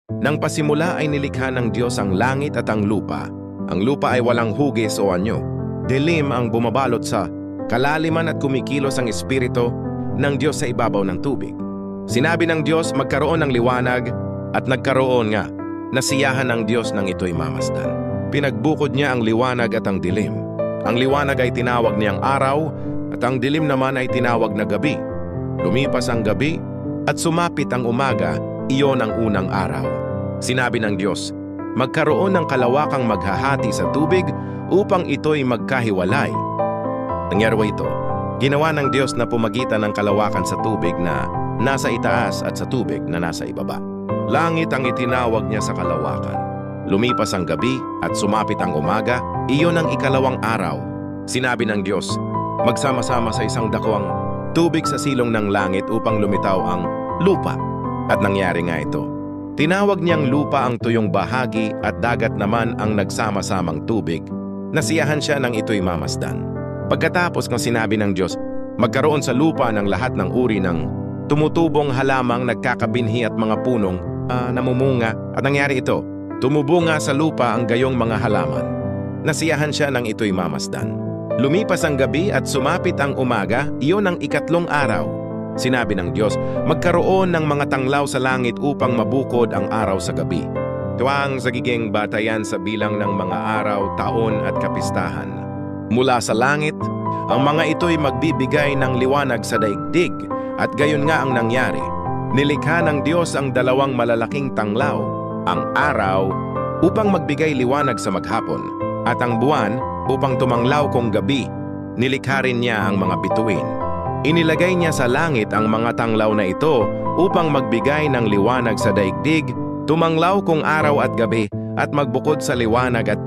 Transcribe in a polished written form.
Nang pasimula ay nilikha ng Diyos ang langit at ang lupa. Ang lupa ay walang hugis o anyo. Dilim ang bumabalot sa kalaliman at kumikilos ang espiritu ng Diyos sa ibabaw ng tubig. Sinabi ng Diyos, magkaroon ng liwanag, at nagkaroon nga. Nasiyahan ng Diyos nang ito'y mamasdan. Pinagbukod niya ang liwanag at ang dilim. Ang liwanag ay tinawag niyang araw, at ang dilim naman ay tinawag na gabi. Lumipas ang gabi, at sumapit ang umaga, iyon ang unang araw. Sinabi ng Diyos, magkaroon ng kalawakang maghahati sa tubig upang ito'y magkahiwalay. Nangyari ito. Ginawa ng Diyos na pumagitan ng kalawakan sa tubig na nasa itaas at sa tubig na nasa ibaba. Langit ang itinawag niya sa kalawakan. Lumipas ang gabi at sumapit ang umaga, iyon ang ikalawang araw. Sinabi ng Diyos, magsama-sama sa isang dakwang tubig sa silong ng langit upang lumitaw ang lupa. At nangyari nga ito. Tinawag niyang lupa ang tuyong bahagi at dagat naman ang nagsama-samang tubig. Nasiyahan siya nang ito'y mamasdan. Pagkatapos ng sinabi ng Diyos, magkaroon sa lupa ng lahat ng uri ng tumutubong halamang nagkakabinhi at mga punong namumunga. At nangyari ito, tumubo nga sa lupa ang gayong mga halaman. Nasiyahan siya nang ito'y mamasdan. Lumipas ang gabi at sumapit ang umaga, iyon ang ikatlong araw. Sinabi ng Diyos, magkaroon ng mga tanglaw sa langit upang mabukod ang araw sa gabi. Ito ang sagiging batayan sa bilang ng mga araw, taon at kapistahan. Mula sa langit, ang mga ito'y magbibigay ng liwanag sa daigdig at gayon nga ang nangyari. Nilikha ng Diyos ang dalawang malalaking tanglaw, ang araw upang magbigay liwanag sa maghapon at ang buwan upang tumanglaw kung gabi. Nilikha rin niya ang mga bituin. Inilagay niya sa langit ang mga tanglaw na ito upang magbigay ng liwanag sa daigdig, tumanglaw kung araw at gabi at magbukod sa liwanag at